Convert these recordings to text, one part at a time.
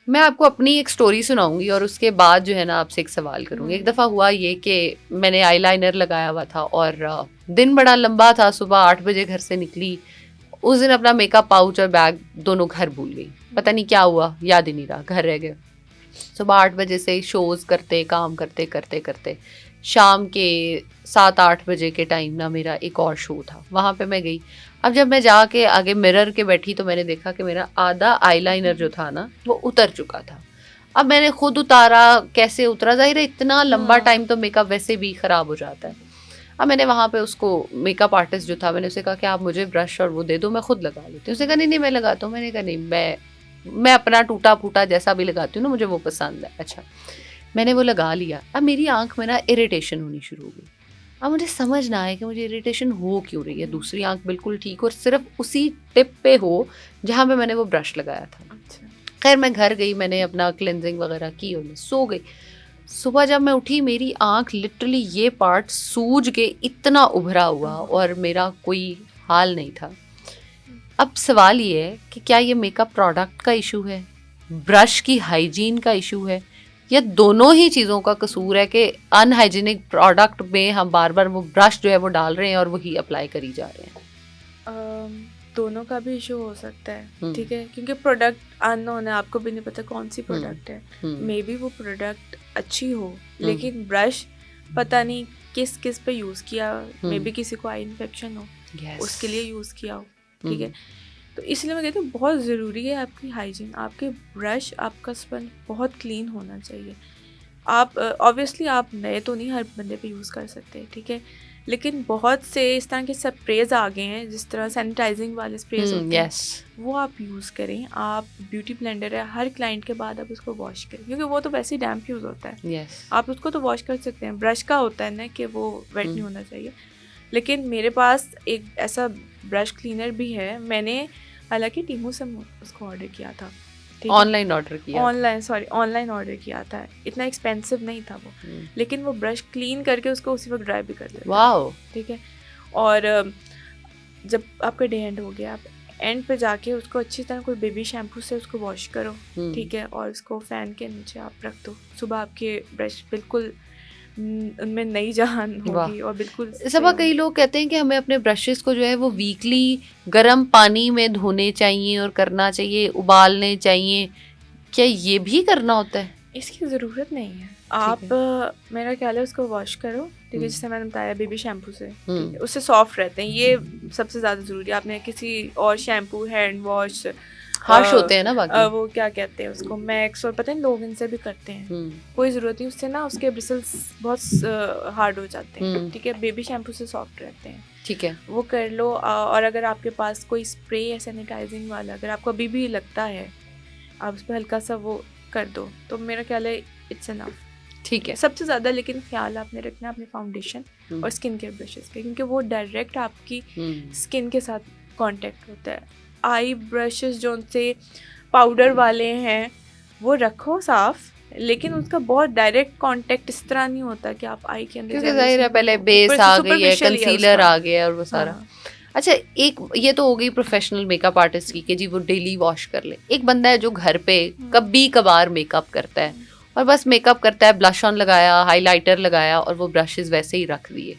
मैं आपको अपनी एक स्टोरी सुनाऊंगी और उसके बाद जो है ना आपसे एक सवाल करूंगी। एक दफ़ा हुआ ये कि मैंने आईलाइनर लगाया हुआ था और दिन बड़ा लंबा था, सुबह 8 बजे घर से निकली। उस दिन अपना मेकअप पाउच और बैग दोनों घर भूल गई। पता नहीं क्या हुआ, याद ही नहीं रहा, घर रह गए। सुबह 8 बजे से शोज़ करते, काम करते करते करते शाम के 7-8 बजे के टाइम ना मेरा एक और शो था, वहाँ पे मैं गई। अब जब मैं जाके आगे मिरर के बैठी तो मैंने देखा कि मेरा आधा आईलाइनर जो था ना वो उतर चुका था। अब मैंने खुद उतारा, कैसे उतरा, जाहिर है इतना लंबा टाइम तो मेकअप वैसे भी ख़राब हो जाता है। अब मैंने वहाँ पे उसको मेकअप आर्टिस्ट जो था, मैंने उसे कहा कि आप मुझे ब्रश और वो दे दो, मैं खुद लगा लेती हूँ। उसने कहा नहीं नहीं मैं लगाता हूँ। मैंने कहा नहीं, मैं अपना टूटा फूटा जैसा भी लगाती हूँ ना, मुझे वो पसंद है। अच्छा, मैंने वो लगा लिया। अब मेरी आंख में ना इरिटेशन होनी शुरू हो गई। अब मुझे समझ ना आए कि मुझे इरिटेशन हो क्यों रही है। दूसरी आंख बिल्कुल ठीक और सिर्फ उसी टिप पे हो जहाँ पे मैंने वो ब्रश लगाया था। खैर मैं घर गई, मैंने अपना क्लेंजिंग वगैरह की और मैं सो गई। सुबह जब मैं उठी मेरी आंख लिटरली ये पार्ट सूज के इतना उभरा हुआ और मेरा कोई हाल नहीं था। अब सवाल ये है कि क्या ये मेकअप प्रोडक्ट का इशू है, ब्रश की हाइजीन का इशू है, या दोनों ही चीज़ों का कसूर है कि अनहाइजीनिक प्रोडक्ट में हम बार बार वो ब्रश जो है वो डाल रहे हैं और वही अप्लाई करी जा रहे हैं। दोनों का भी इशू हो सकता है, ठीक है, क्योंकि प्रोडक्ट अननोन है, आपको भी नहीं पता कौन सी प्रोडक्ट है। मे बी वो प्रोडक्ट अच्छी हो लेकिन ब्रश पता नहीं किस किस पे यूज़ किया, मे बी किसी को आई इन्फेक्शन हो, उसके लिए यूज़ किया हो, ठीक है। तो इसलिए मैं कहती हूँ बहुत ज़रूरी है आपकी हाइजीन, आपके ब्रश, आपका स्पंज बहुत क्लीन होना चाहिए। आप ऑब्वियसली आप नए तो नहीं हर बंदे पे यूज़ कर सकते, ठीक है, लेकिन बहुत से इस तरह के स्प्रेज आ गए हैं, जिस तरह सैनिटाइजिंग वाले स्प्रेज होते हैं, वो आप यूज़ करें। आप ब्यूटी ब्लेंडर है, हर क्लाइंट के बाद आप उसको वॉश करें, क्योंकि वो तो वैसे ही डैम्प यूज़ होता है। आप उसको तो वॉश कर सकते हैं, ब्रश का होता है ना कि वो वेट नहीं होना चाहिए। लेकिन मेरे पास एक ऐसा ब्रश क्लीनर भी है, मैंने हालांकि टीमू से उसको ऑर्डर किया था, ऑनलाइन ऑर्डर किया, ऑनलाइन ऑर्डर किया था, इतना एक्सपेंसिव नहीं था वो, लेकिन वो ब्रश क्लीन करके उसको उसी वक्त ड्राई भी कर लेता। वाओ, ठीक है। और जब आपका डे एंड हो गया, आप एंड पे जाके उसको अच्छी तरह कोई बेबी शैम्पू से उसको वॉश करो, ठीक है, और उसको फैन के नीचे आप रख दो। सुबह आपके ब्रश बिल्कुल उनमें नई जान होगी और बिल्कुल सबा। कई लोग कहते हैं कि हमें अपने ब्रशेस को जो है वो वीकली गर्म पानी में धोने चाहिए और करना चाहिए, उबालने चाहिए। क्या ये भी करना होता है? इसकी ज़रूरत नहीं है। आप मेरा ख्याल है उसको वॉश करो, ठीक है, जैसे मैंने बताया बेबी शैम्पू से, ठीक है, उससे सॉफ्ट रहते हैं। ये सबसे ज़्यादा ज़रूरी है। आपने किसी और शैम्पू, हैंड वॉश, हार्श होते हैं ना बाकी, वो क्या कहते हैं उसको, मैक्स, और पता नहीं लोग इनसे भी करते हैं, कोई ज़रूरत नहीं। उससे ना उसके ब्रिसल्स बहुत हार्ड हो जाते हैं, ठीक है। बेबी शैम्पू से सॉफ्ट रहते हैं, ठीक है, वो कर लो। और अगर आपके पास कोई स्प्रे या सैनिटाइजिंग वाला अगर आपको अभी भी लगता है, आप उस पर हल्का सा वो कर दो, तो मेरा ख्याल है इट्स एनफ, ठीक है। सबसे ज़्यादा लेकिन ख्याल आपने रखना अपने फाउंडेशन और स्किन केयर ब्रशेस के, क्योंकि वो डायरेक्ट आपकी स्किन के साथ कांटेक्ट होता है। आई ब्रशेस जो उनसे पाउडर वाले हैं वो रखो साफ, लेकिन उसका बहुत डायरेक्ट कांटेक्ट इस तरह नहीं होता कि आप आई के अंदर, क्योंकि जाहिर है पहले बेस आ गई है, कंसीलर आ गया और वो सारा। अच्छा, एक ये तो हो गई प्रोफेशनल मेकअप आर्टिस्ट की कि जी वो डेली वॉश कर ले। एक बंदा है जो घर पे कभी कभार मेकअप करता है और बस मेकअप करता है, ब्लश ऑन लगाया, हाइलाइटर लगाया और वो ब्रशेस वैसे ही रख दिए,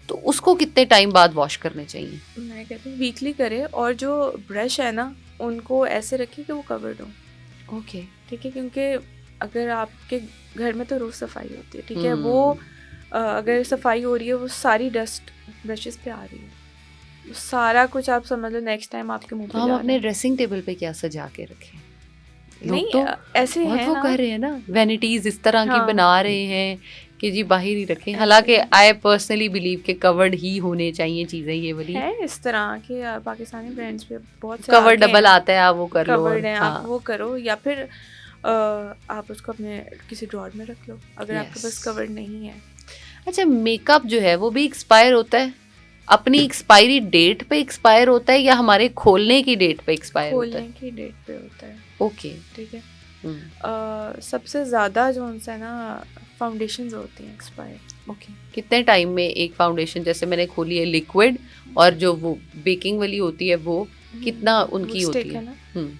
तो उसको कितने टाइम बाद वॉश करने चाहिए? मैं कहती हूँ वीकली करे, और जो ब्रश है ना उनको ऐसे रखें कि वो कवर्ड हो। ओके, ठीक है, क्योंकि अगर आपके घर में तो रोज़ सफाई होती है, ठीक है, वो अगर सफाई हो रही है, वो सारी डस्ट ब्रशेस पे आ रही है, सारा कुछ आप समझ लो नेक्स्ट टाइम आपके मुंह पे। हम अपने ड्रेसिंग टेबल पे क्या सजा के रखें? नहीं, तो ऐसे बहुत हैं वो ना, कर रहे हैं ना, वैनिटीज इस तरह की बना रहे हैं कि जी बाहर ही रखें। हालांकि आई पर्सनली बिलीव के कवर्ड ही होने चाहिए चीज़ें। ये वाली है इस तरह के पाकिस्तानी ब्रांड्स पे बहुत से कवर डबल आता है, आप वो कर लो, कवर्ड है, आप वो करो, या फिर आप उसको अपने किसी ड्रॉर में रख लो अगर आपके पास कवर्ड नहीं है। अच्छा, मेकअप जो है वो भी एक्सपायर होता है? अपनी एक्सपायरी डेट पे एक्सपायर होता है या हमारे खोलने की डेट पे एक्सपायर होता है? खोलने की डेट पे होता है। ओके, ठीक है। सबसे ज़्यादा जो उनसे ना फाउंडेशंस होती हैं एक्सपायर। ओके, कितने टाइम में एक फाउंडेशन, जैसे मैंने खोली है लिक्विड और जो वो बेकिंग वाली होती है वो कितना उनकी होती स्टिक है ना,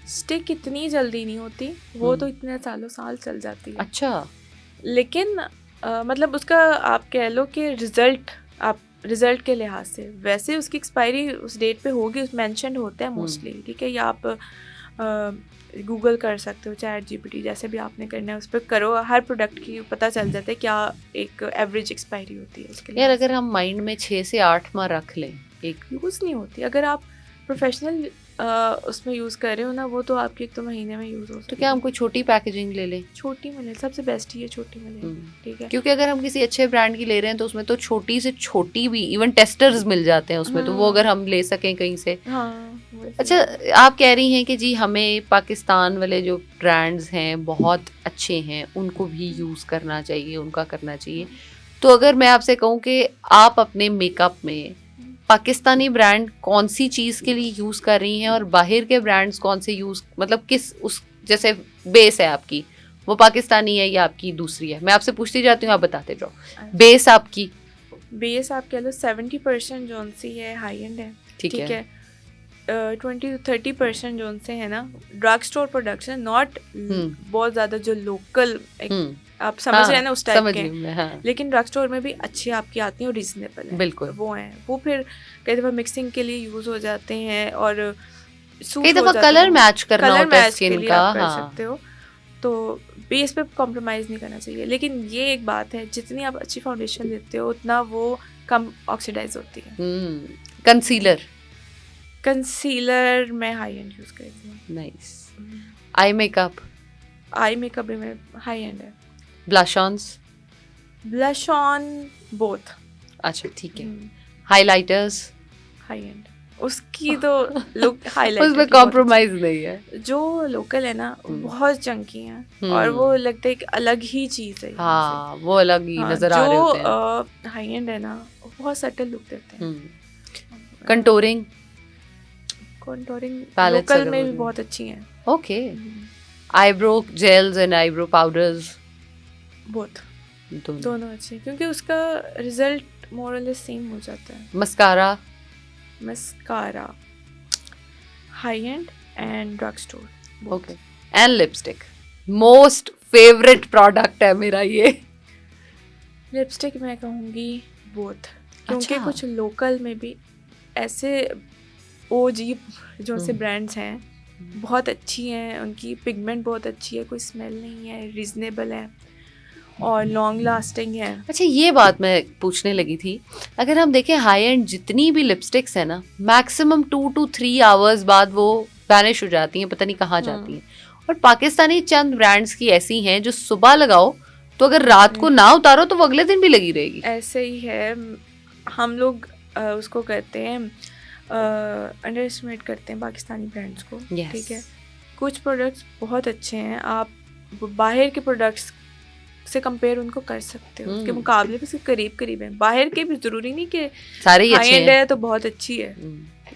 स्टिक इतनी जल्दी नहीं होती, वो तो इतने सालों साल चल जाती है। अच्छा। लेकिन मतलब उसका आप कह लो कि रिजल्ट के लिहाज से वैसे उसकी एक्सपायरी उस डेट पे होगी, उस मेंशन होता है मोस्टली, ठीक है। या आप गूगल कर सकते हो, चैट जीपीटी जैसे भी आपने करना है उस पर करो, हर प्रोडक्ट की पता चल जाता है क्या एक एवरेज एक्सपायरी होती है उसके लिए। यार अगर हम माइंड में 6 से 8 माह रख लें, एक यूज़ नहीं होती। अगर आप प्रोफेशनल उसमें यूज़ कर रहे हो ना, वो तो आपके 1-2 महीने में यूज़ हो सकती है। तो क्या हम कोई छोटी पैकेजिंग ले लें? छोटी में ले, सबसे बेस्ट ही है छोटी में ले, ठीक है। क्योंकि अगर हम किसी अच्छे ब्रांड की ले रहे हैं तो उसमें तो छोटी से छोटी भी इवन टेस्टर्स मिल जाते हैं उसमें, तो वो अगर हम ले सकें कहीं से। अच्छा, आप कह रही हैं कि जी हमें पाकिस्तान वाले जो ब्रांड्स हैं बहुत अच्छे हैं, उनको भी यूज़ करना चाहिए, उनका करना चाहिए। तो अगर मैं आपसे कहूँ कि आप अपने मेकअप में पाकिस्तानी ब्रांड कौन सी चीज़ के लिए यूज़ कर रही हैं और बाहर के ब्रांड्स कौन से यूज़, मतलब किस उस जैसे बेस है आपकी वो पाकिस्तानी है या आपकी दूसरी है? मैं आपसे पूछती जाती हूँ, आप बताते जाओ। बेस आपकी, बेस आप कह लो 70% जोन सी है हाई एंड है, ठीक है। 20-30% जोन से है ना ड्रग स्टोर प्रोडक्शन, नॉट बहुत ज़्यादा जो लोकल आप समझ रहे हैं ना उस टाइप के। हाँ। लेकिन ड्रग स्टोर में भी अच्छी आपकी आती हैं और रीजनेबल है, बिल्कुल वो हैं। वो फिर कई दफ़ा मिक्सिंग के लिए यूज़ हो जाते हैं और कई दफ़ा कलर मैच करना होता है स्किन का, आप कर सकते हो। तो बेस पे कॉम्प्रोमाइज़ नहीं करना चाहिए। लेकिन ये एक बात है, जितनी आप अच्छी फाउंडेशन लेते हो उतना वो कम ऑक्सीडाइज होती है। कंसीलर मैं हाई एंड यूज़ करती हूँ। नाइस। आई मेकअप भी मैं हाई एंड है। Blush on both. अच्छा ठीक है। हाइलाइटर्स हाई एंड, उसकी तो लुक हाईलाइटर उसमें कॉम्प्रोमाइज नहीं है। जो लोकल है ना बहुत चंकी हैं और वो लगता है एक अलग ही चीज़ है। हाँ, वो अलग ही नजर आ रहे होते हैं। जो हाई एंड है ना वो बहुत सटल लुक देते हैं। कंटोरिंग लोकल में भी बहुत अच्छी हैं। Okay. Eyebrow gels and eyebrow powders both, दोनों अच्छे हैं क्योंकि उसका रिजल्ट मोर और लेस सेम हो जाता है। Mascara high and and drug store. Okay. And lipstick most favourite product है मेरा ये। लिपस्टिक मैं कहूँगी बोथ, क्योंकि कुछ लोकल में भी ऐसे ओजी जो से ब्रांड्स हैं बहुत अच्छी हैं, उनकी पिगमेंट बहुत अच्छी है, कोई स्मेल नहीं है, रीजनेबल है और लॉन्ग लास्टिंग है। अच्छा, ये बात मैं पूछने लगी थी, अगर हम देखें हाई एंड जितनी भी लिपस्टिक्स है ना, मैक्सिमम 2 to 3 आवर्स बाद वो वैनिश हो जाती हैं, पता नहीं कहाँ जाती हैं। और पाकिस्तानी चंद ब्रांड्स की ऐसी हैं जो सुबह लगाओ तो अगर रात को ना उतारो तो वो अगले दिन भी लगी रहेगी। ऐसे ही है, हम लोग उसको कहते हैं अंडर एस्टिमेट करते हैं पाकिस्तानी ब्रांड्स को, ठीक है। कुछ प्रोडक्ट्स बहुत अच्छे हैं, आप बाहर के प्रोडक्ट्स से कंपेयर उनको कर सकते हो, उसके मुकाबले भी करीब है। बाहर के भी जरूरी नहीं कि सारे हाई एंड है तो बहुत अच्छी है,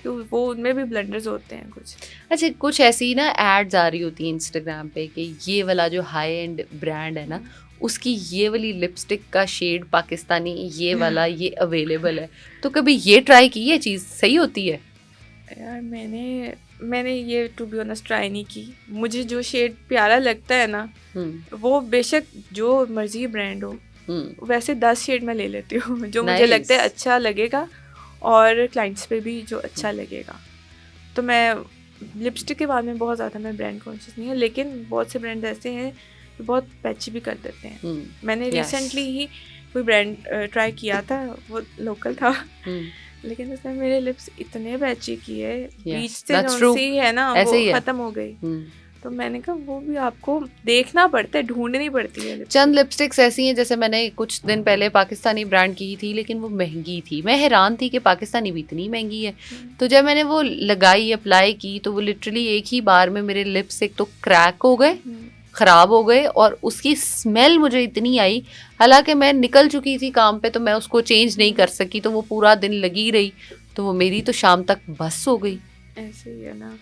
तो वो उनमें भी ब्लेंडर्स होते हैं कुछ। अच्छा, कुछ ऐसी ना एड्स आ रही होती हैं इंस्टाग्राम पे कि ये वाला जो हाई एंड ब्रांड है ना उसकी ये वाली लिपस्टिक का शेड पाकिस्तानी ये वाला ये अवेलेबल है, तो कभी ये ट्राई की है चीज़, सही होती है? यार मैंने ये टू बी ऑनेस्ट ट्राई नहीं की। मुझे जो शेड प्यारा लगता है ना वो बेशक जो मर्जी ब्रांड हो, वैसे 10 शेड मैं ले लेती हूँ जो मुझे लगता है अच्छा लगेगा और क्लाइंट्स पे भी जो अच्छा लगेगा। तो मैं लिपस्टिक के बाद में बहुत ज़्यादा मैं ब्रांड कॉन्शियस नहीं है, लेकिन बहुत से ब्रांड ऐसे हैं जो बहुत पैची भी कर देते हैं। मैंने रिसेंटली ही कोई ब्रांड ट्राई किया था, वो लोकल था लेकिन उसने मेरे लिप्स इतने पैची किए, बीच से जो सी है ना वो खत्म हो गई। तो मैंने कहा वो भी आपको देखना पड़ता है, ढूंढनी पड़ती है। चंद लिपस्टिक्स ऐसी हैं, जैसे मैंने कुछ दिन पहले पाकिस्तानी ब्रांड की थी लेकिन वो महंगी थी, मैं हैरान थी कि पाकिस्तानी भी इतनी महंगी है। तो जब मैंने वो लगाई अप्लाई की तो वो लिटरली एक ही बार में मेरे लिप्स एक तो क्रैक हो गए, ख़राब हो गए और उसकी स्मेल मुझे इतनी आई, हालांकि मैं निकल चुकी थी काम पे तो मैं उसको चेंज नहीं कर सकी, तो वो पूरा दिन लगी रही, तो वो मेरी तो शाम तक बस हो गई। ऐसे ही है ना।